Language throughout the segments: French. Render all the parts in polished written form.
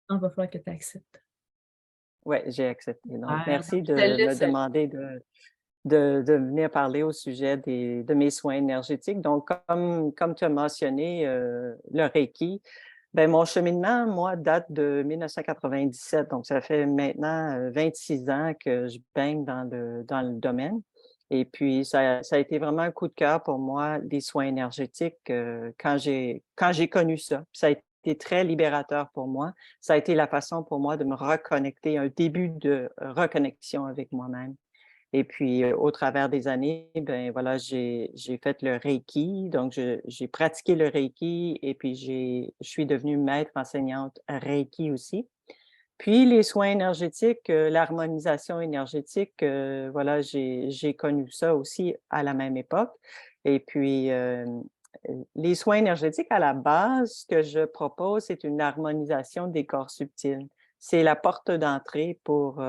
Il va falloir que tu acceptes. Ouais, j'ai accepté. Donc, Super, donc merci je te de me laisse demander de venir parler au sujet de mes soins énergétiques. Donc, comme tu as mentionné, le Reiki, ben mon cheminement, moi, date de 1997. Donc, ça fait maintenant 26 ans que je baigne dans le domaine. Et puis, ça a été vraiment un coup de cœur pour moi, les soins énergétiques, quand j'ai connu ça. Ça a été très libérateur pour moi. Ça a été la façon pour moi de me reconnecter, un début de reconnexion avec moi-même. Et puis, au travers des années, ben voilà, j'ai fait le Reiki, donc j'ai pratiqué le Reiki et puis je suis devenue maître enseignante Reiki aussi. Puis les soins énergétiques, l'harmonisation énergétique, voilà, j'ai connu ça aussi à la même époque. Et puis, les soins énergétiques, à la base, ce que je propose, c'est une harmonisation des corps subtils. C'est la porte d'entrée pour,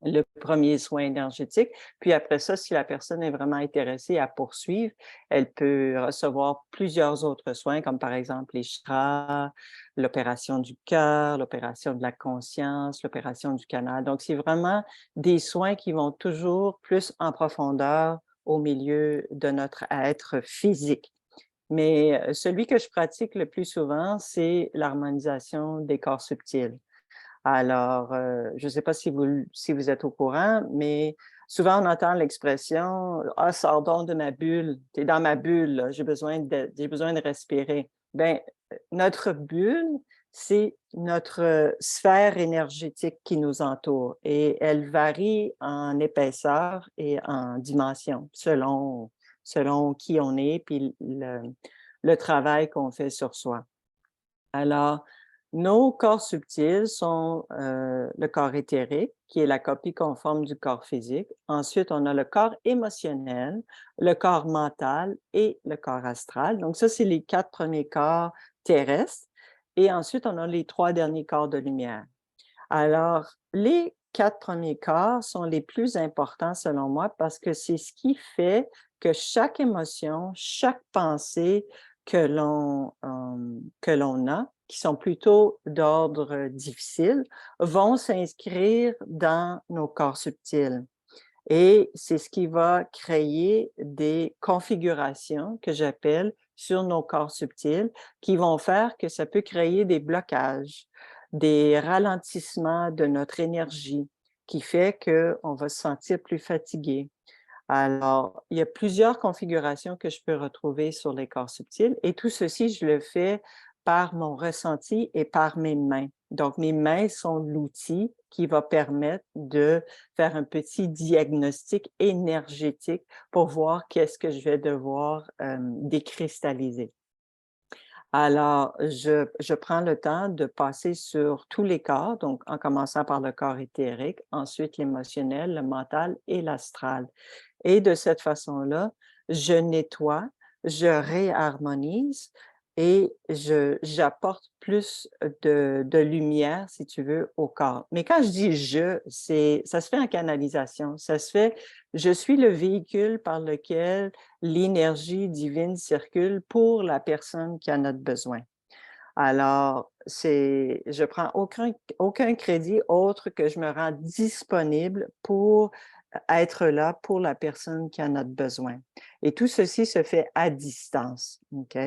le premier soin énergétique. Puis après ça, si la personne est vraiment intéressée à poursuivre, elle peut recevoir plusieurs autres soins, comme par exemple les chakras, l'opération du cœur, l'opération de la conscience, l'opération du canal. Donc, c'est vraiment des soins qui vont toujours plus en profondeur au milieu de notre être physique. Mais celui que je pratique le plus souvent, c'est l'harmonisation des corps subtils. Alors, je ne sais pas si vous êtes au courant, mais souvent on entend l'expression: «Ah, sors donc de ma bulle, tu es dans ma bulle, là, j'ai besoin de respirer». Ben, notre bulle, c'est notre, sphère énergétique qui nous entoure et elle varie en épaisseur et en dimension selon qui on est puis le travail qu'on fait sur soi. Alors, nos corps subtils sont, le corps éthérique, qui est la copie conforme du corps physique. Ensuite, on a le corps émotionnel, le corps mental et le corps astral. Donc ça, c'est les 4 premiers corps terrestres et ensuite, on a les 3 derniers corps de lumière. Alors, les 4 premiers corps sont les plus importants selon moi parce que c'est ce qui fait que chaque émotion, chaque pensée que l'on a, qui sont plutôt d'ordre difficile, vont s'inscrire dans nos corps subtils et c'est ce qui va créer des configurations que j'appelle sur nos corps subtils, qui vont faire que ça peut créer des blocages, des ralentissements de notre énergie, qui fait qu'on va se sentir plus fatigué. Alors, il y a plusieurs configurations que je peux retrouver sur les corps subtils et tout ceci, je le fais par mon ressenti et par mes mains. Donc, mes mains sont l'outil qui va permettre de faire un petit diagnostic énergétique pour voir qu'est-ce que je vais devoir, décristalliser. Alors, je prends le temps de passer sur tous les corps, donc en commençant par le corps éthérique, ensuite l'émotionnel, le mental et l'astral. Et de cette façon-là, je nettoie, je réharmonise et j'apporte plus de lumière, si tu veux, au corps. Mais quand je dis «je», ça se fait en canalisation. Ça se fait je suis le véhicule par lequel l'énergie divine circule pour la personne qui en a besoin. Alors, je prends aucun crédit autre que je me rends disponible pour être là pour la personne qui en a besoin. Et tout ceci se fait à distance, OK?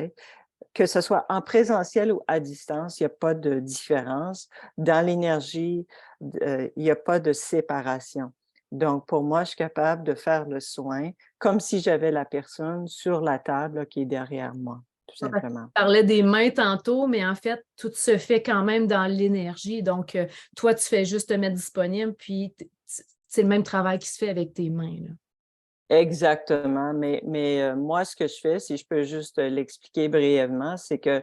Que ce soit en présentiel ou à distance, il n'y a pas de différence. Dans l'énergie, il n'y a pas de séparation. Donc, pour moi, je suis capable de faire le soin comme si j'avais la personne sur la table là, qui est derrière moi, tout Ouais, parce que tu simplement. parlais des mains tantôt, mais en fait, tout se fait quand même dans l'énergie. Donc, toi, tu fais juste te mettre disponible, puis c'est le même travail qui se fait avec tes mains, là. Exactement, mais moi, ce que je fais, si je peux juste l'expliquer brièvement, c'est que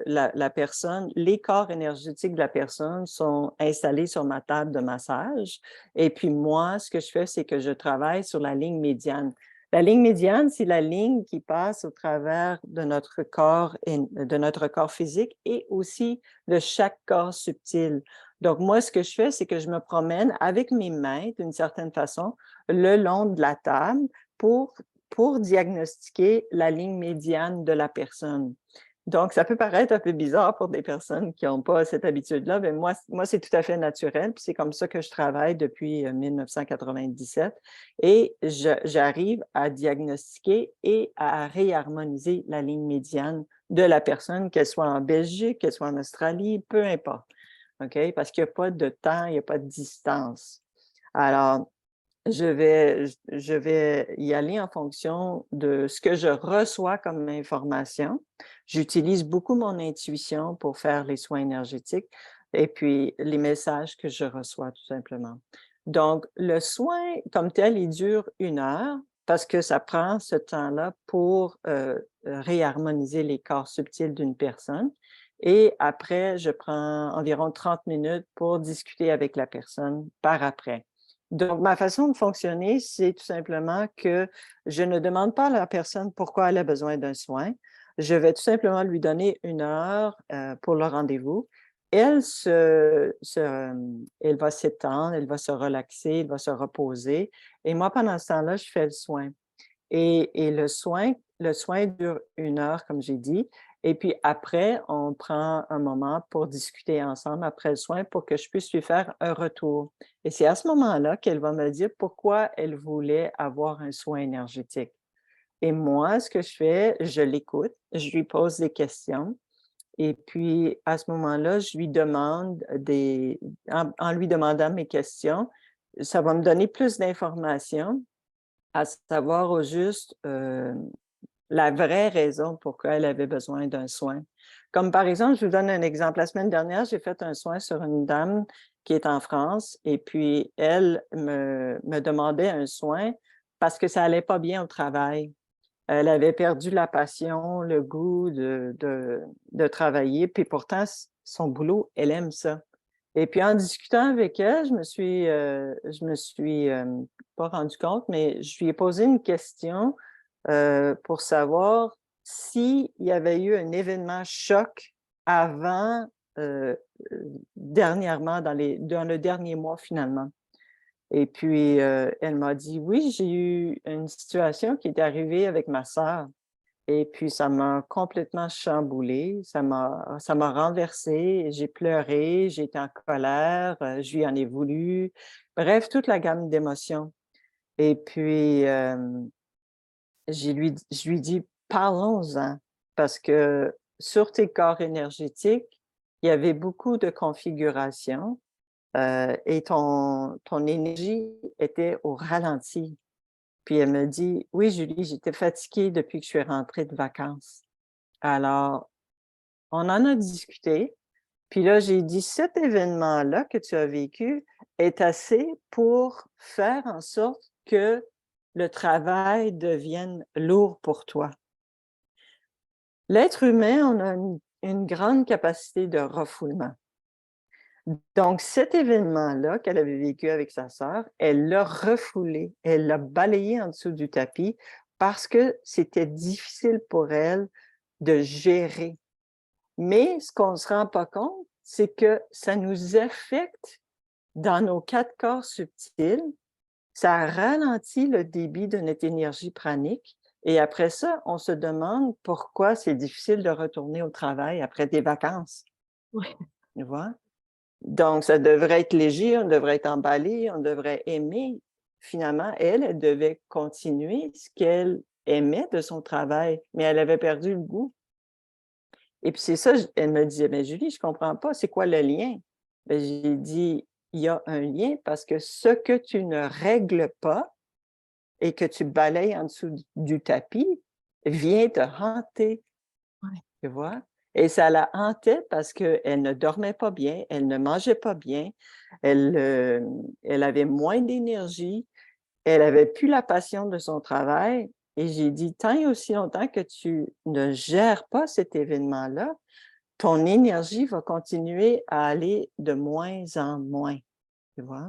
la personne les corps énergétiques de la personne sont installés sur ma table de massage et puis moi, ce que je fais, c'est que je travaille sur la ligne médiane. La ligne médiane, c'est la ligne qui passe au travers de notre corps et de notre corps physique et aussi de chaque corps subtil. Donc moi, ce que je fais, c'est que je me promène avec mes mains d'une certaine façon le long de la table pour, pour diagnostiquer la ligne médiane de la personne. Donc, ça peut paraître un peu bizarre pour des personnes qui n'ont pas cette habitude-là, mais moi, c'est tout à fait naturel, puis c'est comme ça que je travaille depuis 1997 et j'arrive à diagnostiquer et à réharmoniser la ligne médiane de la personne, qu'elle soit en Belgique, qu'elle soit en Australie, peu importe, OK? Parce qu'il n'y a pas de temps, il n'y a pas de distance. Alors, je vais y aller en fonction de ce que je reçois comme information. J'utilise beaucoup mon intuition pour faire les soins énergétiques et puis les messages que je reçois tout simplement. Donc, le soin comme tel, il dure 1 heure parce que ça prend ce temps-là pour réharmoniser les corps subtils d'une personne. Et après, je prends environ 30 minutes pour discuter avec la personne par après. Donc, ma façon de fonctionner, c'est tout simplement que je ne demande pas à la personne pourquoi elle a besoin d'un soin. Je vais tout simplement lui donner 1 heure pour le rendez-vous. Elle va s'étendre, elle va se relaxer, elle va se reposer. Et moi, pendant ce temps-là, je fais le soin. Et le soin dure 1 heure, comme j'ai dit. Et puis après, on prend un moment pour discuter ensemble après le soin pour que je puisse lui faire un retour. Et c'est à ce moment-là qu'elle va me dire pourquoi elle voulait avoir un soin énergétique. Et moi, ce que je fais, je l'écoute, je lui pose des questions. Et puis, à ce moment-là, je lui demande en lui demandant mes questions, ça va me donner plus d'informations à savoir au juste la vraie raison pourquoi elle avait besoin d'un soin. Comme par exemple, je vous donne un exemple. La semaine dernière, j'ai fait un soin sur une dame qui est en France et puis elle me demandait un soin parce que ça allait pas bien au travail. Elle avait perdu la passion, le goût de travailler, puis pourtant, son boulot, elle aime ça. Et puis en discutant avec elle, je me suis pas rendu compte, mais je lui ai posé une question pour savoir s'il y avait eu un événement choc avant, euh, dernièrement, dans le dernier mois finalement. Et puis, elle m'a dit, oui, j'ai eu une situation qui est arrivée avec ma sœur. Et puis, ça m'a complètement chamboulée, ça m'a renversée, j'ai pleuré, j'ai été en colère, je lui en ai voulu. Bref, toute la gamme d'émotions. Et puis, je lui dis: «Parlons-en», parce que sur tes corps énergétiques, il y avait beaucoup de configurations, et ton énergie était au ralenti. Puis elle me dit: «Oui, Julie, j'étais fatiguée depuis que je suis rentrée de vacances». Alors, on en a discuté, puis là, j'ai dit: «Cet événement-là que tu as vécu est assez pour faire en sorte que le travail devienne lourd pour toi». L'être humain, on a une grande capacité de refoulement. Donc cet événement-là qu'elle avait vécu avec sa sœur, elle l'a refoulé, elle l'a balayé en dessous du tapis parce que c'était difficile pour elle de gérer. Mais ce qu'on ne se rend pas compte, c'est que ça nous affecte dans nos 4 corps subtils, ça ralentit le débit de notre énergie pranique et après ça, on se demande pourquoi c'est difficile de retourner au travail après des vacances, Ouais. tu vois? Donc ça devrait être léger, on devrait être emballé, on devrait aimer. Finalement, elle devait continuer ce qu'elle aimait de son travail, mais elle avait perdu le goût. Et puis c'est ça, elle me disait: «Mais Julie, je comprends pas, c'est quoi le lien?» Ben, j'ai dit: «Il y a un lien parce que ce que tu ne règles pas et que tu balayes en dessous du tapis vient te hanter», Ouais. tu vois? Et ça la hantait parce qu'elle ne dormait pas bien, elle ne mangeait pas bien, elle avait moins d'énergie, elle avait plus la passion de son travail et j'ai dit: «Tant et aussi longtemps que tu ne gères pas cet événement-là, ton énergie va continuer à aller de moins en moins», tu vois?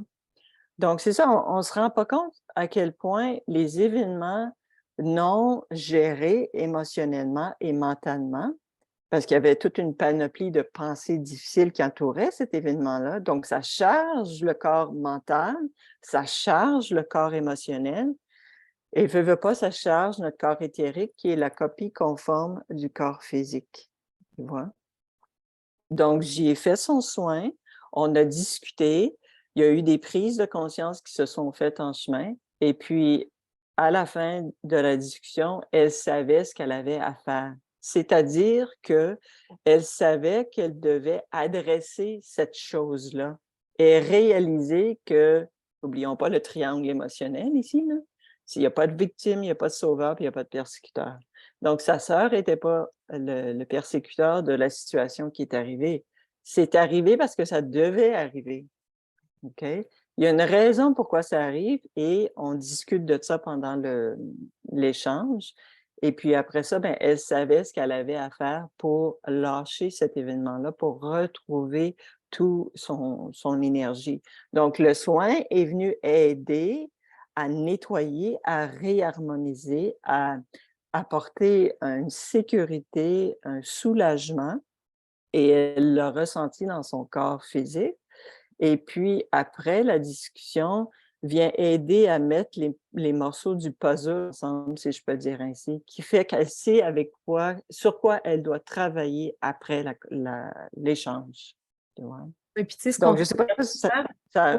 Donc c'est ça, on ne se rend pas compte à quel point les événements non gérés émotionnellement et mentalement, parce qu'il y avait toute une panoplie de pensées difficiles qui entouraient cet événement-là, donc ça charge le corps mental, ça charge le corps émotionnel et veut pas, ça charge notre corps éthérique qui est la copie conforme du corps physique. tu vois. Donc, j'y ai fait son soin, on a discuté, il y a eu des prises de conscience qui se sont faites en chemin et puis, à la fin de la discussion, elle savait ce qu'elle avait à faire. C'est-à-dire qu'elle savait qu'elle devait adresser cette chose-là et réaliser que, n'oublions pas le triangle émotionnel ici, là. S'il n'y a pas de victime, il n'y a pas de sauveur, puis il n'y a pas de persécuteur. Donc, sa sœur n'était pas le persécuteur de la situation qui est arrivée. C'est arrivé parce que ça devait arriver. OK? Il y a une raison pourquoi ça arrive et on discute de ça pendant l'échange. Et puis après ça, ben, elle savait ce qu'elle avait à faire pour lâcher cet événement-là, pour retrouver tout son énergie. Donc, le soin est venu aider à nettoyer, à réharmoniser, à apporter une sécurité, un soulagement et elle l'a ressenti dans son corps physique. Et puis après, la discussion vient aider à mettre les morceaux du puzzle ensemble, si je peux dire ainsi, qui fait qu'elle sait sur quoi elle doit travailler après l'échange. Tu vois? Et puis, tu sais, ce Donc, qu'on je ne sais pas si ça.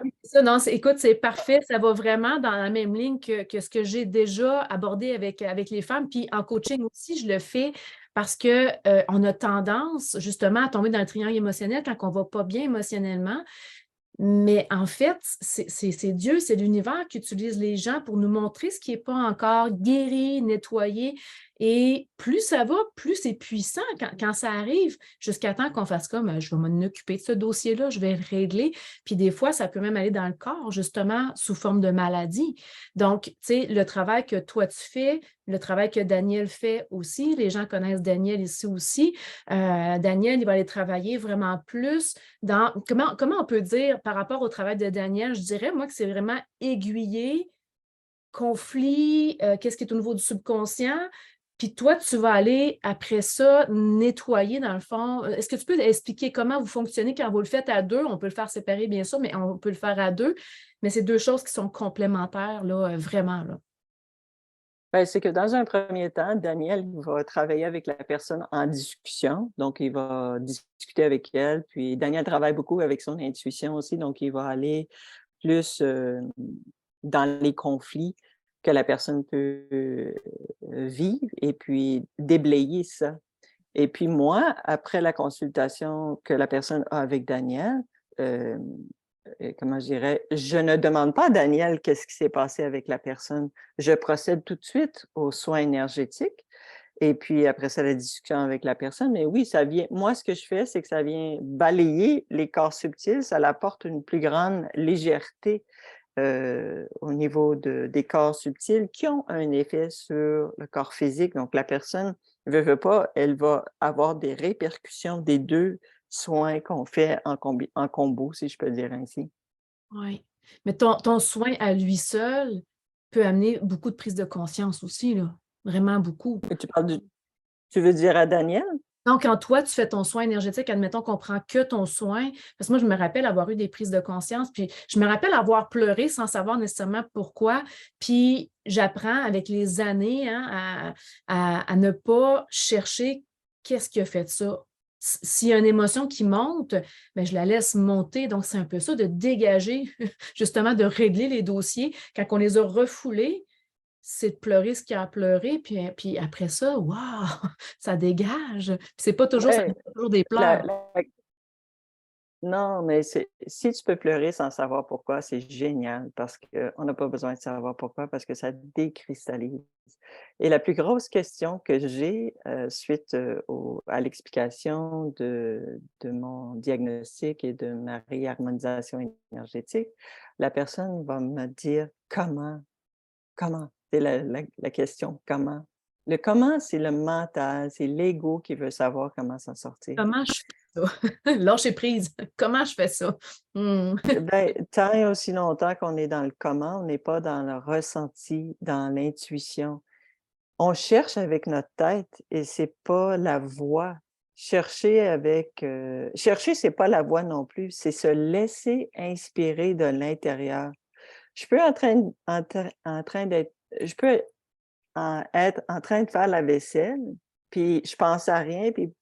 Oui, c'est ça, non, écoute, c'est parfait. Ça va vraiment dans la même ligne que ce que j'ai déjà abordé avec les femmes. Puis en coaching aussi, je le fais parce que on a tendance justement à tomber dans le triangle émotionnel quand on ne va pas bien émotionnellement. Mais en fait, c'est Dieu, c'est l'univers qui utilise les gens pour nous montrer ce qui n'est pas encore guéri, nettoyé. Et plus ça va, plus c'est puissant quand ça arrive, jusqu'à temps qu'on fasse comme je vais m'en occuper de ce dossier-là, je vais le régler. Puis des fois, ça peut même aller dans le corps, justement, sous forme de maladie. Donc, tu sais, le travail que toi tu fais, le travail que Daniel fait aussi, les gens connaissent Daniel ici aussi. Daniel, il va aller travailler vraiment plus dans comment on peut dire par rapport au travail de Daniel, je dirais, moi, que c'est vraiment aiguiller, conflit, qu'est-ce qui est au niveau du subconscient. Puis toi, tu vas aller, après ça, nettoyer dans le fond. Est-ce que tu peux expliquer comment vous fonctionnez quand vous le faites à deux? On peut le faire séparer, bien sûr, mais on peut le faire à deux. Mais c'est deux choses qui sont complémentaires, là, vraiment. Là. Ben, c'est que dans un premier temps, Daniel va travailler avec la personne en discussion. Donc, il va discuter avec elle. Puis, Daniel travaille beaucoup avec son intuition aussi. Donc, il va aller plus dans les conflits que la personne peut vivre et puis déblayer ça. Et puis moi, après la consultation que la personne a avec Daniel, comment je dirais, je ne demande pas à Daniel qu'est-ce qui s'est passé avec la personne. Je procède tout de suite aux soins énergétiques et puis après ça, la discussion avec la personne. Mais oui, ça vient. Moi, ce que je fais, c'est que ça vient balayer les corps subtils. Ça apporte une plus grande légèreté au niveau des corps subtils qui ont un effet sur le corps physique. Donc, la personne veut pas, elle va avoir des répercussions des deux soins qu'on fait en combo, si je peux dire ainsi. Oui. Mais ton soin à lui seul peut amener beaucoup de prise de conscience aussi, là. Vraiment beaucoup. Et tu veux dire à Daniel? Donc, quand toi, tu fais ton soin énergétique, admettons qu'on prend que ton soin, parce que moi, je me rappelle avoir eu des prises de conscience, puis je me rappelle avoir pleuré sans savoir nécessairement pourquoi, puis j'apprends avec les années hein, à ne pas chercher qu'est-ce qui a fait ça. S'il y a une émotion qui monte, bien, je la laisse monter. Donc, c'est un peu ça de dégager, justement, de régler les dossiers. Quand on les a refoulés, c'est de pleurer ce qu'il y a à pleurer, puis après ça, waouh, ça dégage. Puis c'est pas toujours, ça Oui. n'est pas toujours des pleurs. Non, mais si tu peux pleurer sans savoir pourquoi, c'est génial parce qu'on n'a pas besoin de savoir pourquoi parce que ça décristallise. Et la plus grosse question que j'ai suite à l'explication de mon diagnostic et de ma réharmonisation énergétique, la personne va me dire comment, comment? C'est la question comment. Le comment, c'est le mental, c'est l'ego qui veut savoir comment s'en sortir. Comment je fais ça? Lâcher prise. Comment je fais ça? Hmm. Ben, tant et aussi longtemps qu'on est dans le comment, on n'est pas dans le ressenti, dans l'intuition. On cherche avec notre tête et c'est pas la voix. Chercher, c'est pas la voix non plus, c'est se laisser inspirer de l'intérieur. Je peux en train d'être je peux être en train de faire la vaisselle, puis je pense à rien, puis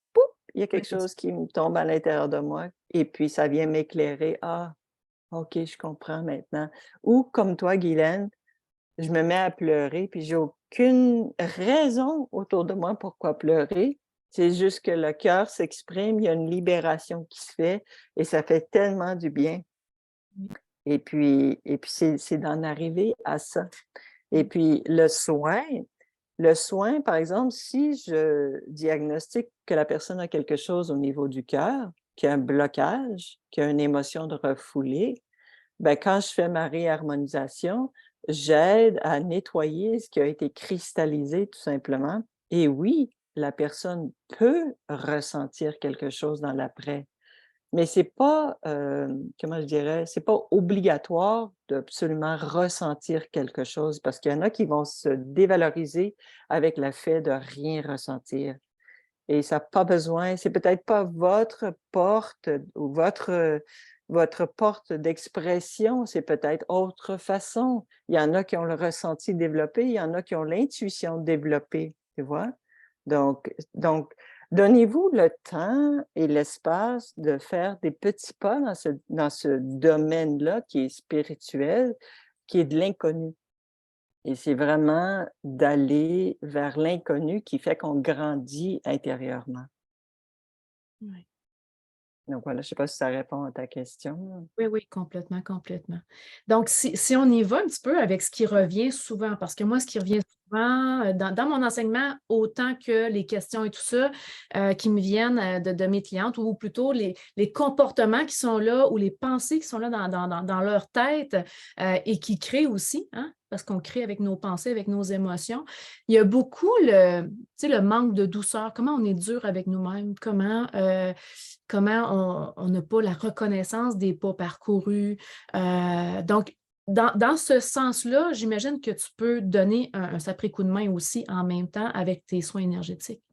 il y a quelque chose qui me tombe à l'intérieur de moi et puis ça vient m'éclairer. Ah, OK, je comprends maintenant. Ou comme toi, Guylaine, je me mets à pleurer, puis j'ai aucune raison autour de moi pourquoi pleurer. C'est juste que le cœur s'exprime, il y a une libération qui se fait et ça fait tellement du bien. Et puis c'est d'en arriver à ça. Et puis le soin, par exemple, si je diagnostique que la personne a quelque chose au niveau du cœur, qu'il y a un blocage, qu'il y a une émotion de refoulée, ben, quand je fais ma réharmonisation, j'aide à nettoyer ce qui a été cristallisé tout simplement. Et oui, la personne peut ressentir quelque chose dans l'après, mais c'est pas, comment je dirais? C'est pas obligatoire d'absolument ressentir quelque chose parce qu'il y en a qui vont se dévaloriser avec le fait de rien ressentir. Et ça a pas besoin, c'est peut-être pas votre porte ou votre porte d'expression, c'est peut-être autre façon. Il y en a qui ont le ressenti développé, il y en a qui ont l'intuition développée, tu vois? Donc donnez-vous le temps et l'espace de faire des petits pas dans ce domaine-là qui est spirituel, qui est de l'inconnu. Et c'est vraiment d'aller vers l'inconnu qui fait qu'on grandit intérieurement. Ouais. Donc voilà, je ne sais pas si ça répond à ta question. Oui, oui, complètement, complètement. Donc, si on y va un petit peu avec ce qui revient souvent, parce que moi, ce qui revient souvent dans mon enseignement, autant que les questions et tout ça, qui me viennent de mes clientes, ou plutôt les comportements qui sont là, ou les pensées qui sont là dans leur tête, et qui créent aussi, hein, parce qu'on crée avec nos pensées, avec nos émotions. Il y a beaucoup tu sais, le manque de douceur, comment on est dur avec nous-mêmes, comment on n'a pas la reconnaissance des pas parcourus. Donc, dans ce sens-là, j'imagine que tu peux donner un sacré coup de main aussi en même temps avec tes soins énergétiques.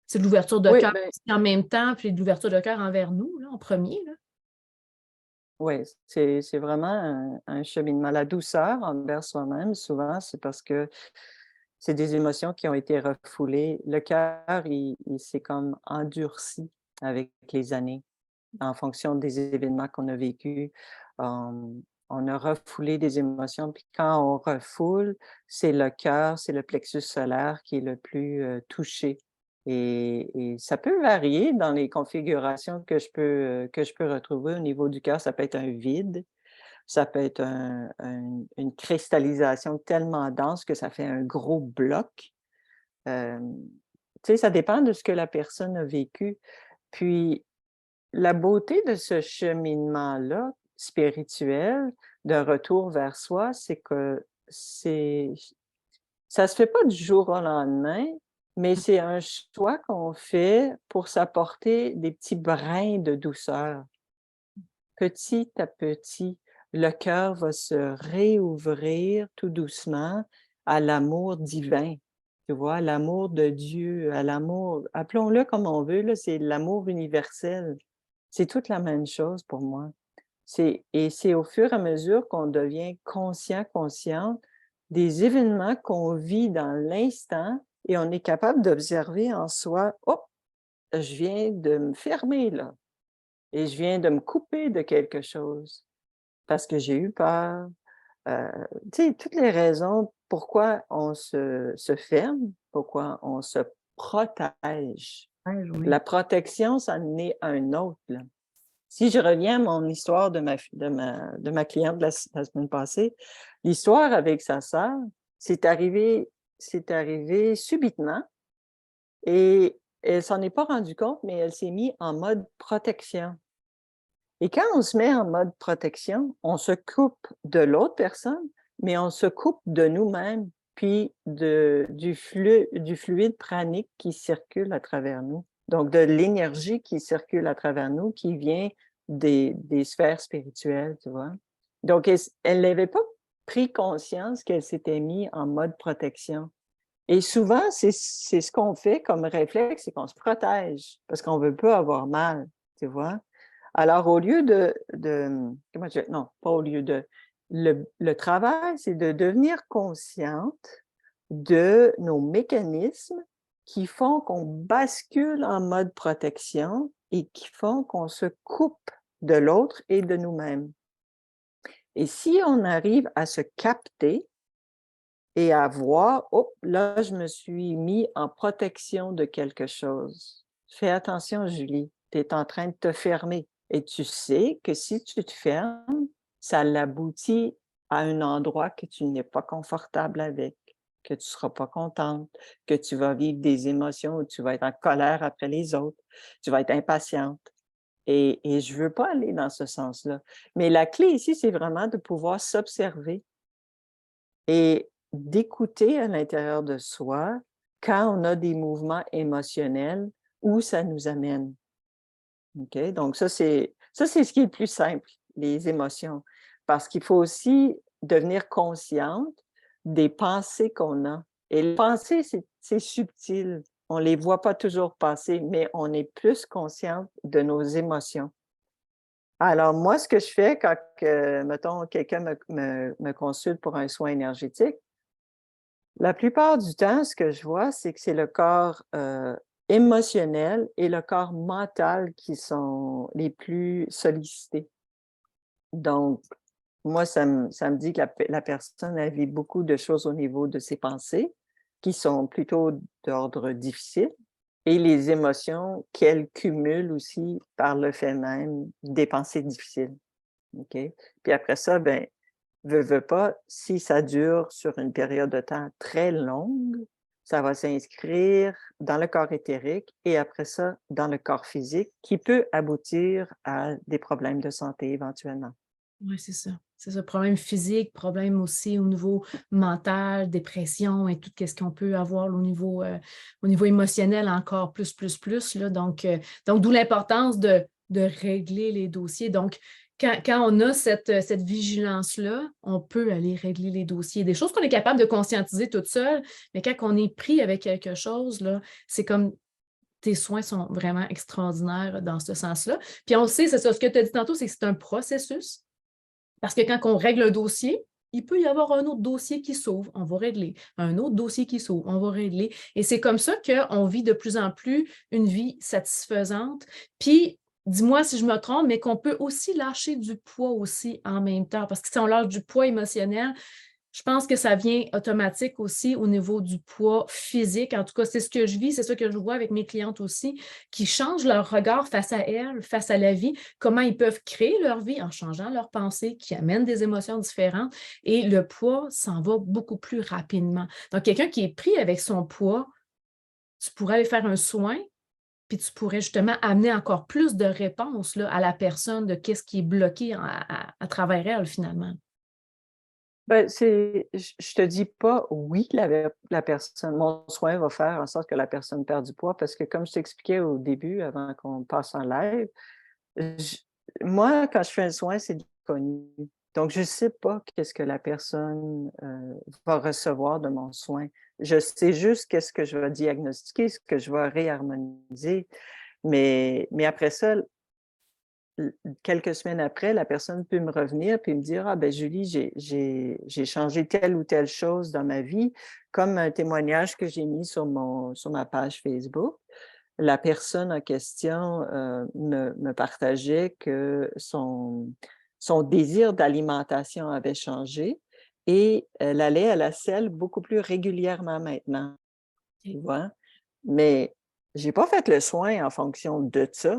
C'est de l'ouverture de Oui, cœur ben, aussi en même temps, puis de l'ouverture de cœur envers nous, là, en premier. Là. oui, c'est vraiment un cheminement. La douceur envers soi-même, souvent, c'est parce que c'est des émotions qui ont été refoulées. Le cœur, il s'est comme endurci avec les années en fonction des événements qu'on a vécus. On a refoulé des émotions, puis quand on refoule, c'est le cœur, c'est le plexus solaire qui est le plus touché. Et ça peut varier dans les configurations que je peux retrouver au niveau du cœur. Ça peut être un vide, ça peut être une cristallisation tellement dense que ça fait un gros bloc. Euh, Tu sais, ça dépend de ce que la personne a vécu. Puis, la beauté de ce cheminement-là, spirituel, de retour vers soi, c'est que ça se fait pas du jour au lendemain, mais c'est un choix qu'on fait pour s'apporter des petits brins de douceur. Petit à petit, le cœur va se réouvrir tout doucement à l'amour divin, tu vois? L'amour de Dieu, à l'amour appelons-le comme on veut, là, c'est l'amour universel. C'est toute la même chose pour moi. C'est au fur et à mesure qu'on devient conscient, consciente des événements qu'on vit dans l'instant et on est capable d'observer en soi: «Oh, je viens de me fermer là et je viens de me couper de quelque chose parce que j'ai eu peur». Heu, Tu sais, toutes les raisons pourquoi on se ferme, pourquoi on se protège. Ouais, oui. La protection, ça en est un autre, là. Si je reviens à mon histoire de ma cliente de la semaine passée, l'histoire avec sa sœur, c'est arrivé subitement et elle s'en est pas rendue compte, mais elle s'est mise en mode protection. Et quand on se met en mode protection, on se coupe de l'autre personne, mais on se coupe de nous-mêmes, puis du fluide pranique qui circule à travers nous. Donc de l'énergie qui circule à travers nous, qui vient des sphères spirituelles, tu vois? Donc elle n'avait pas pris conscience qu'elle s'était mise en mode protection. Et souvent, c'est ce qu'on fait comme réflexe, c'est qu'on se protège parce qu'on ne veut pas avoir mal, tu vois? Alors, au lieu comment dire? Non, pas au lieu de. Le travail, c'est de devenir consciente de nos mécanismes qui font qu'on bascule en mode protection et qui font qu'on se coupe de l'autre et de nous-mêmes. Et si on arrive à se capter et à voir, oh, là, je me suis mis en protection de quelque chose. Fais attention, Julie, tu es en train de te fermer. Et tu sais que si tu te fermes, ça l'aboutit à un endroit que tu n'es pas confortable avec, que tu ne seras pas contente, que tu vas vivre des émotions où tu vas être en colère après les autres, tu vas être impatiente. Et je ne veux pas aller dans ce sens-là. Mais la clé ici, c'est vraiment de pouvoir s'observer et d'écouter à l'intérieur de soi quand on a des mouvements émotionnels, où ça nous amène. OK? Donc ça, c'est ce qui est le plus simple, les émotions. Parce qu'il faut aussi devenir consciente des pensées qu'on a. Et les pensées, c'est subtil. On ne les voit pas toujours passer, mais on est plus consciente de nos émotions. Alors, moi, ce que je fais quand, mettons, quelqu'un me consulte pour un soin énergétique, la plupart du temps, ce que je vois, c'est que c'est le corps émotionnel et le corps mental qui sont les plus sollicités. Donc, moi, ça me dit que la personne a vit beaucoup de choses au niveau de ses pensées qui sont plutôt d'ordre difficile et les émotions qu'elle cumule aussi par le fait même des pensées difficiles. OK? Puis après ça, ben, veut pas, si ça dure sur une période de temps très longue, ça va s'inscrire dans le corps éthérique et après ça, dans le corps physique, qui peut aboutir à des problèmes de santé éventuellement. Oui, c'est ça. C'est ça, problème physique, problème aussi au niveau mental, dépression et tout ce qu'on peut avoir au niveau émotionnel encore plus, là. Donc d'où l'importance de régler les dossiers. Donc, quand on a cette vigilance-là, on peut aller régler les dossiers. Des choses qu'on est capable de conscientiser toute seule, mais quand on est pris avec quelque chose, là, c'est comme tes soins sont vraiment extraordinaires dans ce sens-là. Puis on sait, c'est ça, ce que tu as dit tantôt, c'est que c'est un processus. Parce que quand on règle un dossier, il peut y avoir un autre dossier qui s'ouvre, on va régler. Un autre dossier qui s'ouvre, on va régler. Et c'est comme ça qu'on vit de plus en plus une vie satisfaisante. Puis, dis-moi si je me trompe, mais qu'on peut aussi lâcher du poids aussi en même temps. Parce que si on lâche du poids émotionnel, je pense que ça vient automatique aussi au niveau du poids physique. En tout cas, c'est ce que je vis, c'est ce que je vois avec mes clientes aussi, qui changent leur regard face à elles, face à la vie, comment ils peuvent créer leur vie en changeant leurs pensées, qui amènent des émotions différentes. Et le poids s'en va beaucoup plus rapidement. Donc, quelqu'un qui est pris avec son poids, tu pourrais aller faire un soin, puis tu pourrais justement amener encore plus de réponses là, à la personne de qu'est-ce qui est bloqué à travers elle, finalement. Ben, je te dis pas oui, la personne, mon soin va faire en sorte que la personne perd du poids parce que comme je t'expliquais au début, avant qu'on passe en live, je moi, quand je fais un soin, c'est de l'inconnu. Donc, je ne sais pas qu'est-ce que la personne, va recevoir de mon soin. Je sais juste qu'est-ce que je vais diagnostiquer, ce que je vais réharmoniser, mais après ça, quelques semaines après, la personne peut me revenir puis me dire: «Ah ben Julie, j'ai changé telle ou telle chose dans ma vie», comme un témoignage que j'ai mis sur ma page Facebook. La personne en question, me partageait que son désir d'alimentation avait changé et elle allait à la selle beaucoup plus régulièrement maintenant, tu vois? Mais j'ai pas fait le soin en fonction de ça.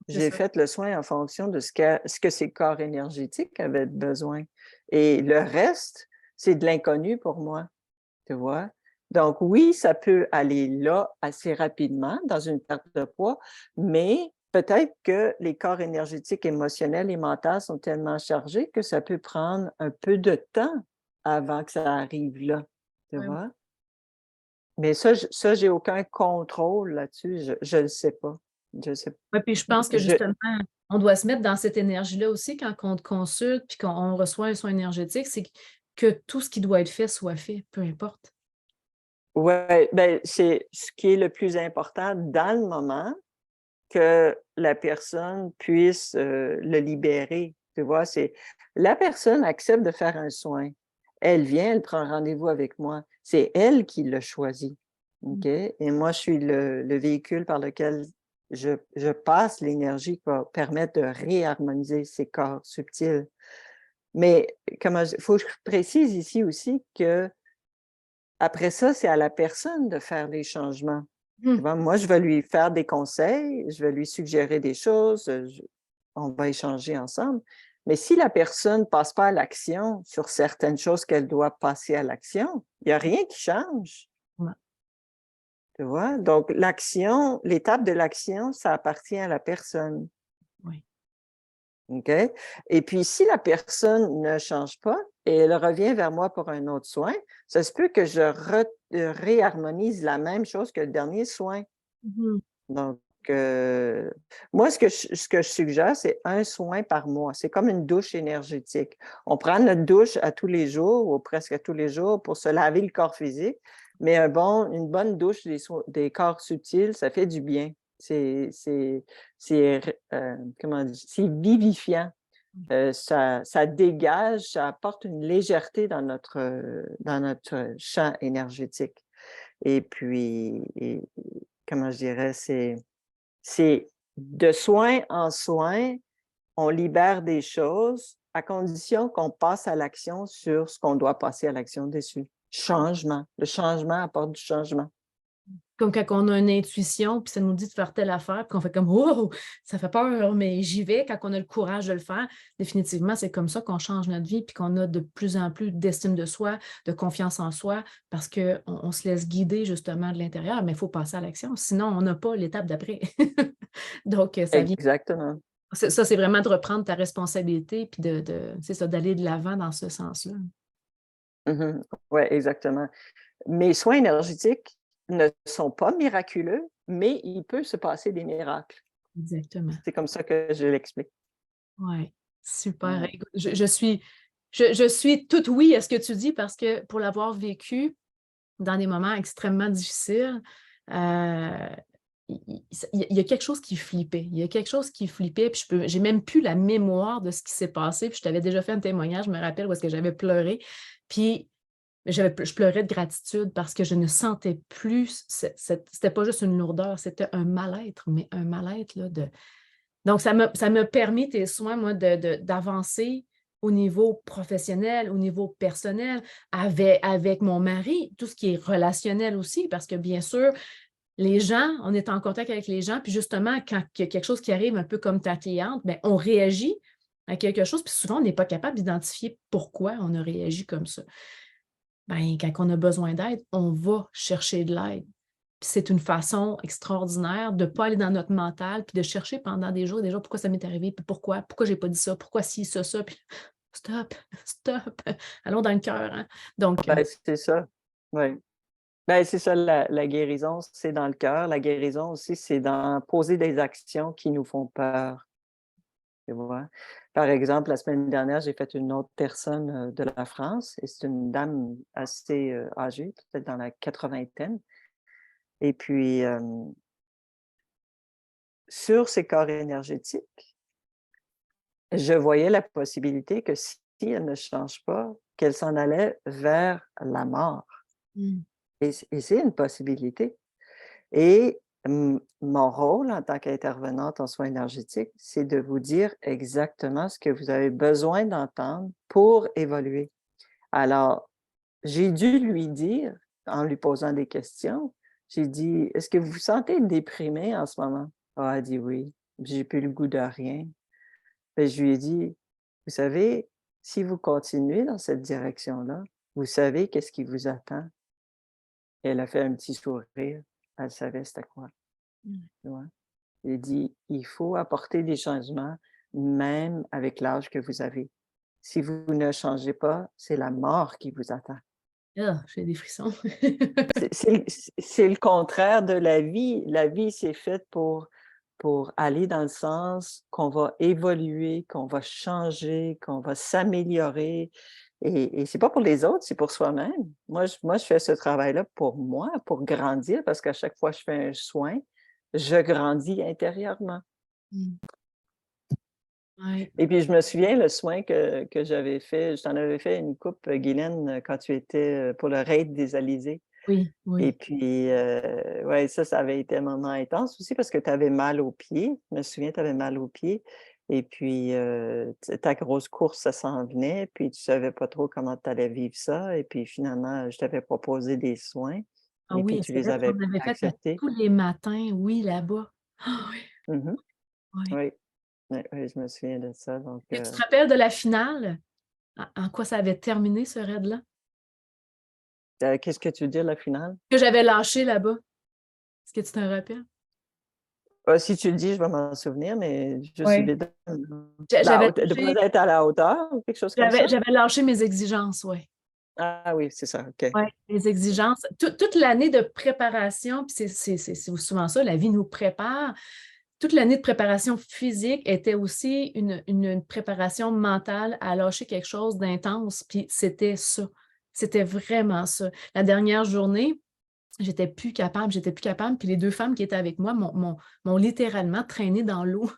C'est J'ai ça. fait le soin en fonction de ce que ses corps énergétiques avaient besoin et le reste, c'est de l'inconnu pour moi, tu vois? Donc oui, ça peut aller là assez rapidement dans une perte de poids, mais peut-être que les corps énergétiques, émotionnels et mentaux sont tellement chargés que ça peut prendre un peu de temps avant que ça arrive là, tu Ouais. vois? Mais ça, j'ai aucun contrôle là-dessus, je le sais pas. Je sais Ouais, puis je pense que je justement, on doit se mettre dans cette énergie-là aussi quand on te consulte puis qu'on reçoit un soin énergétique, c'est que tout ce qui doit être fait soit fait, peu importe. ouais, ben, c'est ce qui est le plus important dans le moment, que la personne puisse, le libérer, tu vois? C'est la personne accepte de faire un soin. Elle vient, elle prend rendez-vous avec moi. C'est elle qui l'a choisi. OK? Et moi, je suis le véhicule par lequel je passe l'énergie qui va permettre de réharmoniser ces corps subtils. Mais comment il faut que je précise ici aussi que après ça, c'est à la personne de faire les changements. Tu Mmh. vois? Moi, je vais lui faire des conseils, je vais lui suggérer des choses, on va échanger ensemble. Mais si la personne ne passe pas à l'action sur certaines choses qu'elle doit passer à l'action, il n'y a rien qui change. Ouais, Tu vois? Donc, l'action, l'étape de l'action, ça appartient à la personne. oui. OK? Et puis, si la personne ne change pas et elle revient vers moi pour un autre soin, ça se peut que je réharmonise la même chose que le dernier soin. Mmh. Donc, moi, ce que je suggère, c'est un soin par mois. C'est comme une douche énergétique. On prend notre douche à tous les jours ou presque à tous les jours pour se laver le corps physique, mais une bonne douche des corps subtils, ça fait du bien. Comment dire? C'est vivifiant. Ça dégage, ça apporte une légèreté dans notre champ énergétique. Et puis, comment je dirais, c'est de soin en soin, on libère des choses à condition qu'on passe à l'action sur ce qu'on doit passer à l'action dessus. Changement. Le changement apporte du changement. Comme quand on a une intuition, puis ça nous dit de faire telle affaire, puis qu'on fait comme «Wow! Ça fait peur, mais j'y vais» quand on a le courage de le faire. Définitivement, c'est comme ça qu'on change notre vie, puis qu'on a de plus en plus d'estime de soi, de confiance en soi, parce qu'on se laisse guider justement de l'intérieur, mais il faut passer à l'action, sinon on n'a pas l'étape d'après. Donc, ça vient. Exactement. Ça, c'est vraiment de reprendre ta responsabilité, puis c'est ça, d'aller de l'avant dans ce sens-là. Mmh. Ouais, exactement. Mes soins énergétiques ne sont pas miraculeux, mais il peut se passer des miracles. Exactement. C'est comme ça que je l'explique. Ouais, super. Ouais. Écoute, je suis toute oui à ce que tu dis parce que pour l'avoir vécu dans des moments extrêmement difficiles, heu, il y a quelque chose qui flippait. Il y a quelque chose qui flippait, puis j'ai même plus la mémoire de ce qui s'est passé, puis je t'avais déjà fait un témoignage, je me rappelle, où est-ce que j'avais pleuré, puis je pleurais de gratitude parce que je ne sentais plus c'était pas juste une lourdeur, c'était un mal-être, mais un mal-être là de donc ça m'a permis tes soins, moi, d'avancer au niveau professionnel, au niveau personnel, avec mon mari, tout ce qui est relationnel aussi, parce que bien sûr, les gens, on est en contact avec les gens, puis justement, quand il y a quelque chose qui arrive, un peu comme ta cliente, bien, on réagit à quelque chose, puis souvent, on n'est pas capable d'identifier pourquoi on a réagi comme ça. Ben, quand on a besoin d'aide, on va chercher de l'aide. Puis c'est une façon extraordinaire de ne pas aller dans notre mental, puis de chercher pendant des jours et des jours pourquoi ça m'est arrivé, puis pourquoi j'ai pas dit ça, pourquoi ci, ça, puis stop, stop, allons dans le cœur, hein. Donc, Ben, c'est ça. Oui. Ben, c'est ça, la guérison, c'est dans le cœur. La guérison aussi, c'est dans poser des actions qui nous font peur, tu vois? Par exemple, la semaine dernière, j'ai fait une autre personne, de la France et c'est une dame assez, âgée, peut-être dans la 80aine et puis, sur ses corps énergétiques, je voyais la possibilité que si elle ne change pas, qu'elle s'en allait vers la mort mmh, et c'est une possibilité. Et mon rôle en tant qu'intervenante en soins énergétiques, c'est de vous dire exactement ce que vous avez besoin d'entendre pour évoluer. Alors, j'ai dû lui dire, en lui posant des questions, j'ai dit: «Est-ce que vous vous sentez déprimée en ce moment?» Ah, elle dit: «Oui, j'ai plus le goût de rien». Et je lui ai dit: «Vous savez, si vous continuez dans cette direction-là, vous savez qu'est-ce qui vous attend?» Et elle a fait un petit sourire, elle savait c'était quoi, mmh. tu vois? Il dit: «Il faut apporter des changements, même avec l'âge que vous avez. Si vous ne changez pas, c'est la mort qui vous attend». Ah, j'ai des frissons. C'est le contraire de la vie. La vie, c'est faite pour aller dans le sens qu'on va évoluer, qu'on va changer, qu'on va s'améliorer et c'est pas pour les autres, c'est pour soi-même. Moi, je fais ce travail-là pour moi, pour grandir parce qu'à chaque fois que je fais un soin, je grandis intérieurement. Mmh. Ouais. Et puis, je me souviens, le soin que j'avais fait, je t'en avais fait une coupe, Guylaine, quand tu étais, pour le raid des Alizés. Oui, Et oui. puis, ouais, ça avait été un moment intense aussi parce que tu avais mal aux pieds. Je me souviens, tu avais mal aux pieds et puis, ta grosse course, ça s'en venait, puis tu savais pas trop comment tu allais vivre ça et puis finalement, je t'avais proposé des soins Ah et puis oui, tu c'est les vrai qu'on avais avait fait à acceptés. tous les matins, oui, là-bas. Ah oui, Mmh. oui. Oui, oui, oui, je me souviens de ça donc Et tu te rappelles de la finale? En quoi ça avait terminé ce raid-là? qu'est-ce que tu veux dire, la finale? Que j'avais lâché là-bas. Est-ce que tu t'en rappelles? Si tu le dis, je vais m'en souvenir, mais juste Ouais. vite, la J'avais haute de pas lâché être à la hauteur ou quelque chose comme ça? j'avais lâché mes exigences, ouais. Ah oui, c'est ça, OK. Ouais, les exigences. Toute l'année de préparation, puis c'est souvent ça, la vie nous prépare. Toute l'année de préparation physique était aussi une préparation mentale à lâcher quelque chose d'intense, puis c'était ça. C'était vraiment ça. La dernière journée, j'étais plus capable, puis les 2 femmes qui étaient avec moi m'ont littéralement traînée dans l'eau.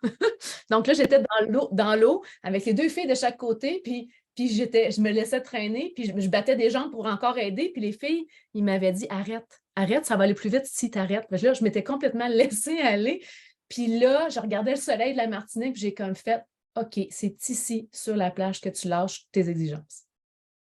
Donc là, j'étais dans l'eau avec les 2 filles de chaque côté, puis je me laissais traîner, puis je battais des jambes pour encore aider, puis les filles, ils m'avaient dit: «Arrête, arrête, ça va aller plus vite si tu arrêtes». Là, je m'étais complètement laissée aller, puis là, je regardais le soleil de la Martinique, puis j'ai comme fait: «OK, c'est ici, sur la plage, que tu lâches tes exigences».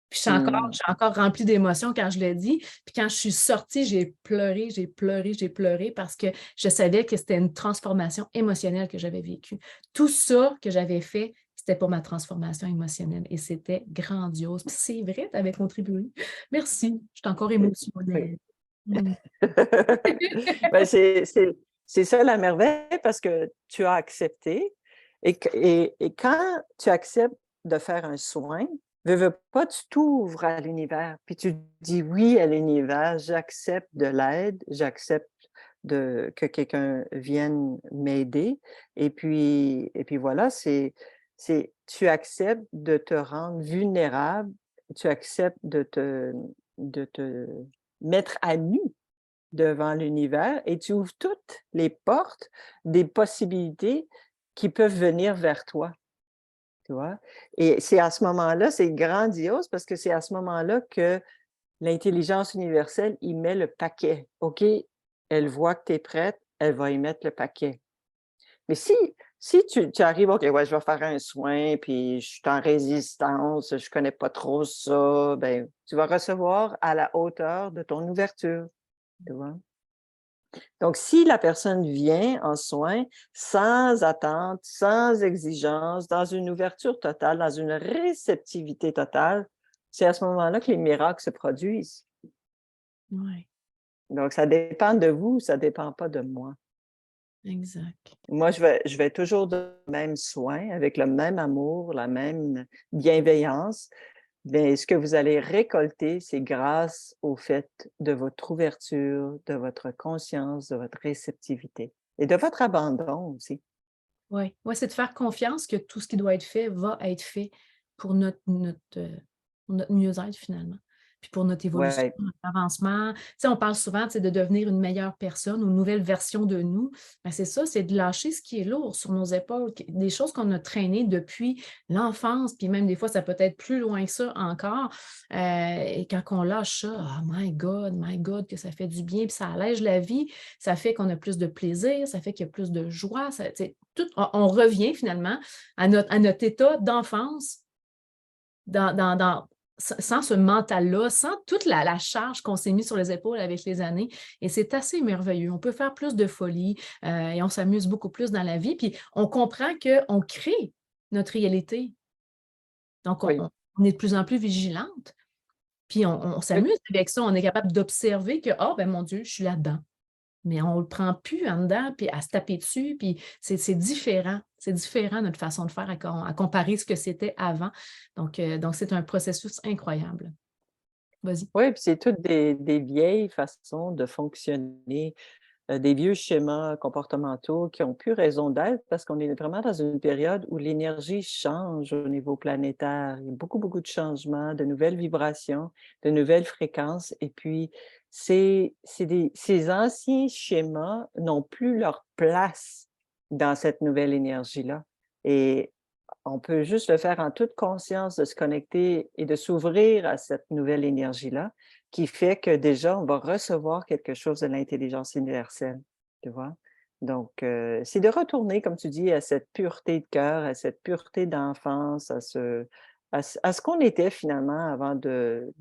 Puis Mmh. je suis encore remplie d'émotions quand je l'ai dit. Puis quand je suis sortie, j'ai pleuré, j'ai pleuré, j'ai pleuré parce que je savais que c'était une transformation émotionnelle que j'avais vécue. Tout ça que j'avais fait, c'était pour ma transformation émotionnelle et c'était grandiose. Puis c'est vrai, tu avais contribué. Merci, je suis encore Oui. émotionnelle. Mmh. Ben, c'est ça la merveille parce que tu as accepté et quand tu acceptes de faire un soin, veux pas, tu t'ouvres à l'univers, puis tu dis: «Oui» à l'univers, j'accepte de l'aide, j'accepte que quelqu'un vienne m'aider et puis voilà, tu acceptes de te rendre vulnérable, tu acceptes de te mettre à nu devant l'univers et tu ouvres toutes les portes des possibilités qui peuvent venir vers toi, tu vois? Et c'est à ce moment-là, c'est grandiose parce que c'est à ce moment-là que l'intelligence universelle y met le paquet. OK, elle voit que tu es prête, elle va y mettre le paquet. Mais si tu arrives: «OK, ouais, je vais faire un soin, puis je suis en résistance, je connais pas trop ça», ben, tu vas recevoir à la hauteur de ton ouverture, tu vois? Donc, si la personne vient en soins sans attente, sans exigence, dans une ouverture totale, dans une réceptivité totale, c'est à ce moment-là que les miracles se produisent. Ouais, Donc, ça dépend de vous, ça dépend pas de moi. exact. Moi, je vais toujours donner le même soin, avec le même amour, la même bienveillance, mais ce que vous allez récolter, c'est grâce au fait de votre ouverture, de votre conscience, de votre réceptivité et de votre abandon aussi. Ouais, ouais, c'est de faire confiance que tout ce qui doit être fait va être fait pour pour notre mieux-être finalement, puis pour notre évolution, Ouais, notre avancement. Tu sais, on parle souvent, tu sais, de devenir une meilleure personne ou une nouvelle version de nous. Ben, c'est ça, c'est de lâcher ce qui est lourd sur nos épaules, des choses qu'on a traînées depuis l'enfance, puis même des fois, ça peut être plus loin que ça encore. Et quand on lâche ça, oh my God, que ça fait du bien, puis ça allège la vie, ça fait qu'on a plus de plaisir, ça fait qu'il y a plus de joie, ça, tu sais, on revient finalement à notre état d'enfance dans sans ce mental-là, sans toute la charge qu'on s'est mis sur les épaules avec les années et c'est assez merveilleux. On peut faire plus de folie, et on s'amuse beaucoup plus dans la vie, puis on comprend qu'on crée notre réalité. Donc oui, on est de plus en plus vigilante, puis on oui, s'amuse avec ça. On est capable d'observer que: «Oh, ben mon Dieu, je suis là-dedans». Mais on le prend plus en dedans, puis à se taper dessus, puis c'est différent. C'est différent notre façon de faire à comparer ce que c'était avant. Donc c'est un processus incroyable. Vas-y. oui, puis c'est toutes des vieilles façons de fonctionner, des vieux schémas comportementaux qui ont plus raison d'être parce qu'on est vraiment dans une période où l'énergie change au niveau planétaire. Il y a beaucoup, beaucoup de changements, de nouvelles vibrations, de nouvelles fréquences et puis ces anciens schémas n'ont plus leur place dans cette nouvelle énergie-là et on peut juste le faire en toute conscience de se connecter et de s'ouvrir à cette nouvelle énergie-là. qui fait que déjà, on va recevoir quelque chose de l'intelligence universelle, tu vois? Donc, c'est de retourner, comme tu dis, à cette pureté de cœur, à cette pureté d'enfance, à ce qu'on était finalement avant de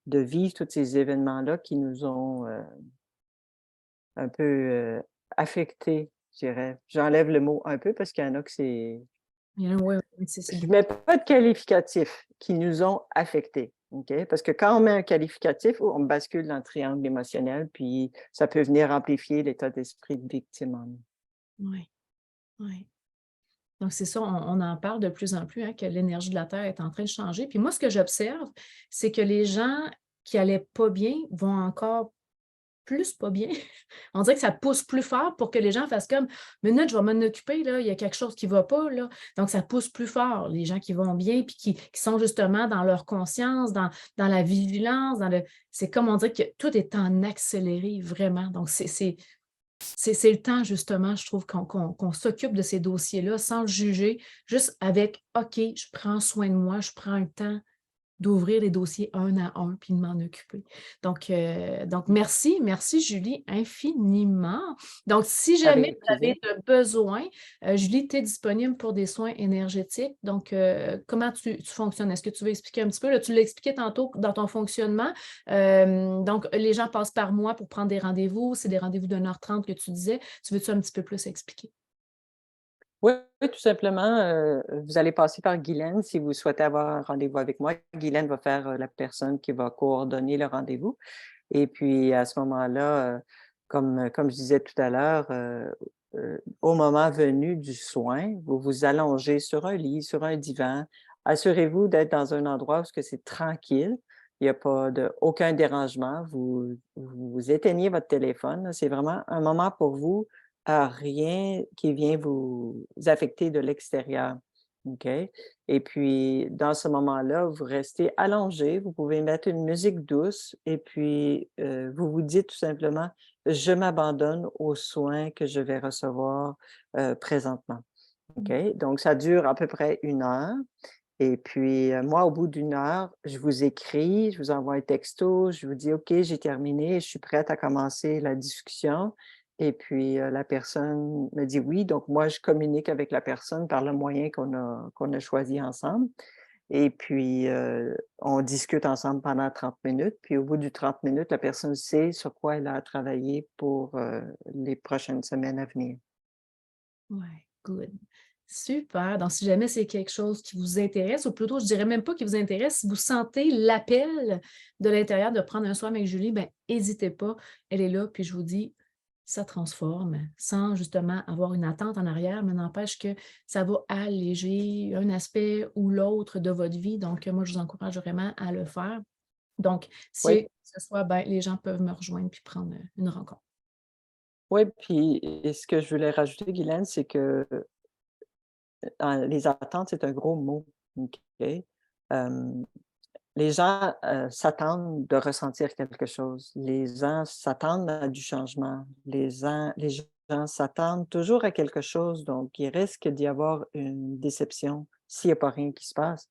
de vivre tous ces événements-là qui nous ont, un peu, affectés, je dirais. J'enlève le mot «un peu» parce qu'il y en a que c'est Oui, oui, c'est je beaucoup. mets pas de qualificatif, qui nous ont affectés, OK? Parce que quand on met un qualificatif, on bascule dans le triangle émotionnel, puis ça peut venir amplifier l'état d'esprit de victime en nous. Oui, oui. Donc, c'est ça, on en parle de plus en plus, hein, que l'énergie de la Terre est en train de changer. Puis moi, ce que j'observe, c'est que les gens qui allaient pas bien vont encore plus pas bien. On dirait que ça pousse plus fort pour que les gens fassent comme: «Minute, je vais m'en occuper, là, il y a quelque chose qui va pas, là». Donc ça pousse plus fort, les gens qui vont bien puis qui sont justement dans leur conscience, dans la vigilance, c'est comme on dirait que tout est en accéléré vraiment. Donc c'est le temps justement, je trouve, qu'on s'occupe de ces dossiers-là sans le juger, juste avec: «OK, je prends soin de moi, je prends le temps d'ouvrir les dossiers un à un, puis de m'en occuper. Donc merci, merci Julie infiniment. Donc si jamais Avec vous plaisir. avez besoin, Julie, tu es disponible pour des soins énergétiques. Donc, comment tu fonctionnes? Est-ce que tu veux expliquer un petit peu? Là, tu l'as expliqué tantôt dans ton fonctionnement. Donc, les gens passent par moi pour prendre des rendez-vous. C'est des rendez-vous d'1h30 que tu disais. Tu veux-tu un petit peu plus expliquer? Oui, oui, tout simplement, vous allez passer par Guylaine si vous souhaitez avoir un rendez-vous avec moi. Guylaine va faire, la personne qui va coordonner le rendez-vous et puis à ce moment-là, comme je disais tout à l'heure, au moment venu du soin, vous vous allongez sur un lit, sur un divan. Assurez-vous d'être dans un endroit où ce que c'est tranquille. Il n'y a pas aucun dérangement. Vous éteignez votre téléphone. C'est vraiment un moment pour vous rien qui vient vous affecter de l'extérieur, OK? Et puis, dans ce moment-là, vous restez allongé, vous pouvez mettre une musique douce et puis, vous vous dites tout simplement: «Je m'abandonne aux soins que je vais recevoir, présentement». OK? Mmh. Donc ça dure à peu près 1 heure et puis, moi, au bout d'une heure, je vous écris, je vous envoie un texto, je vous dis: «OK, j'ai terminé, je suis prête à commencer la discussion» et puis, la personne me dit: «Oui», donc moi, je communique avec la personne par le moyen qu'on a choisi ensemble et puis, on discute ensemble pendant 30 minutes, puis au bout du 30 minutes, la personne sait sur quoi elle a à travailler pour, les prochaines semaines à venir. Ouais, good. Super. Donc, si jamais c'est quelque chose qui vous intéresse, ou plutôt, je dirais même pas qui vous intéresse, si vous sentez l'appel de l'intérieur de prendre un soin avec Julie, ben, n'hésitez pas. Elle est là, puis je vous dis, ça transforme sans justement avoir une attente en arrière, mais n'empêche que ça va alléger un aspect ou l'autre de votre vie. Donc, moi, je vous encourage vraiment à le faire. Donc, Oui, si ce soit, ben, les gens peuvent me rejoindre puis prendre une rencontre. oui, puis et ce que je voulais rajouter, Guylaine, c'est que les attentes, c'est un gros mot, OK? Hem, les gens, s'attendent de ressentir quelque chose. Les gens s'attendent à du changement. Les gens s'attendent toujours à quelque chose, donc il risque d'y avoir une déception s'il n'y a pas rien qui se passe.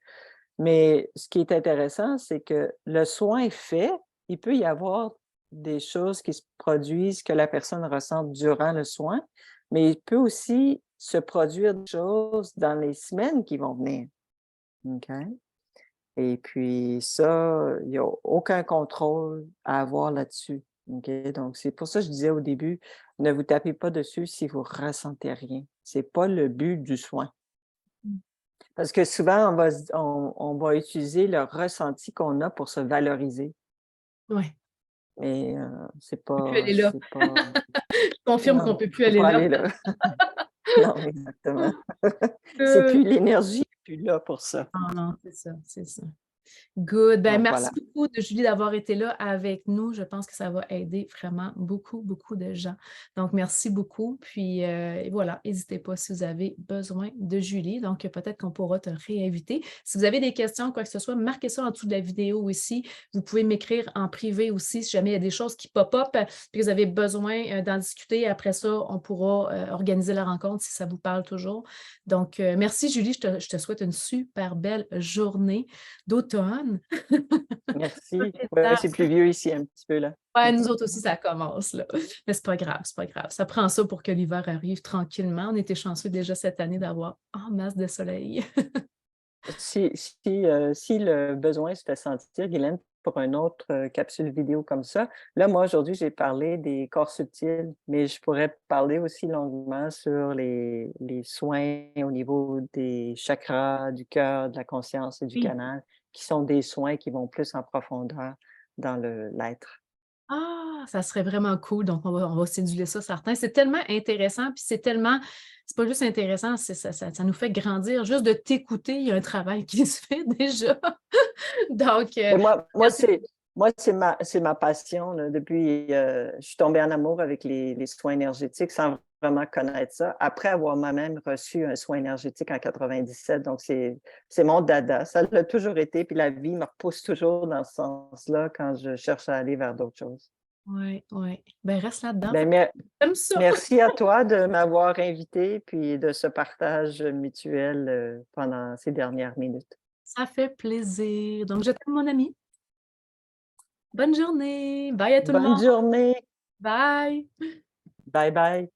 Mais ce qui est intéressant, c'est que le soin fait, il peut y avoir des choses qui se produisent que la personne ressent durant le soin, mais il peut aussi se produire des choses dans les semaines qui vont venir, OK? Et puis ça, il y a aucun contrôle à avoir là-dessus, OK? Donc c'est pour ça que je disais au début, ne vous tapez pas dessus si vous ressentez rien. C'est pas le but du soin. Mmh. Parce que souvent, on va utiliser le ressenti qu'on a pour se valoriser, Ouais, mais c'est on peut plus pas aller là. Je confirme qu'on non, peut plus faut aller pas là. aller là. Non, exactement. C'est Heu, plus l'énergie est plus là pour ça. non, non, c'est ça, c'est ça. Good. Ben, Donc merci voilà. beaucoup de Julie d'avoir été là avec nous. Je pense que ça va aider vraiment beaucoup, beaucoup de gens. Donc, merci beaucoup. Puis, et voilà, n'hésitez pas si vous avez besoin de Julie. Donc, peut-être qu'on pourra te réinviter. Si vous avez des questions, quoi que ce soit, marquez ça en dessous de la vidéo aussi. Vous pouvez m'écrire en privé aussi si jamais il y a des choses qui pop-up puis vous avez besoin d'en discuter. Après ça, on pourra organiser la rencontre si ça vous parle toujours. Donc, merci Julie. Je te souhaite une super belle journée. D'autres automne. Merci. Ouais, c'est plus vieux ici un petit peu là. Ouais, nous autres aussi, ça commence, là. Mais c'est pas grave, c'est pas grave. Ça prend ça pour que l'hiver arrive tranquillement. On était chanceux déjà cette année d'avoir en masse de soleil. Si le besoin se fait sentir, Guylaine, pour une autre capsule vidéo comme ça, là, moi, aujourd'hui, j'ai parlé des corps subtils, mais je pourrais parler aussi longuement sur les soins au niveau des chakras, du cœur, de la conscience et du Oui. canal, qui sont des soins qui vont plus en profondeur dans l'être. Ah, ça serait vraiment cool. Donc, on va céduler ça, certain. C'est tellement intéressant, puis c'est pas juste intéressant, ça nous fait grandir. Juste de t'écouter, il y a un travail qui se fait déjà. Donc, Mais moi, merci. c'est ma passion. Là. Depuis, je suis tombée en amour avec les soins énergétiques sans vraiment connaître ça. Après avoir moi-même reçu un soin énergétique en 97, donc c'est mon dada. Ça l'a toujours été, puis la vie me repousse toujours dans ce sens-là quand je cherche à aller vers d'autres choses. Oui, oui. Ben, reste là-dedans. Ben, J'aime ça. merci à toi de m'avoir invité, puis de ce partage mutuel pendant ces dernières minutes. Ça fait plaisir. Donc, je t'aime, mon ami. Bonne journée. Bye à tout le Bonne monde. journée. Bye. Bye bye.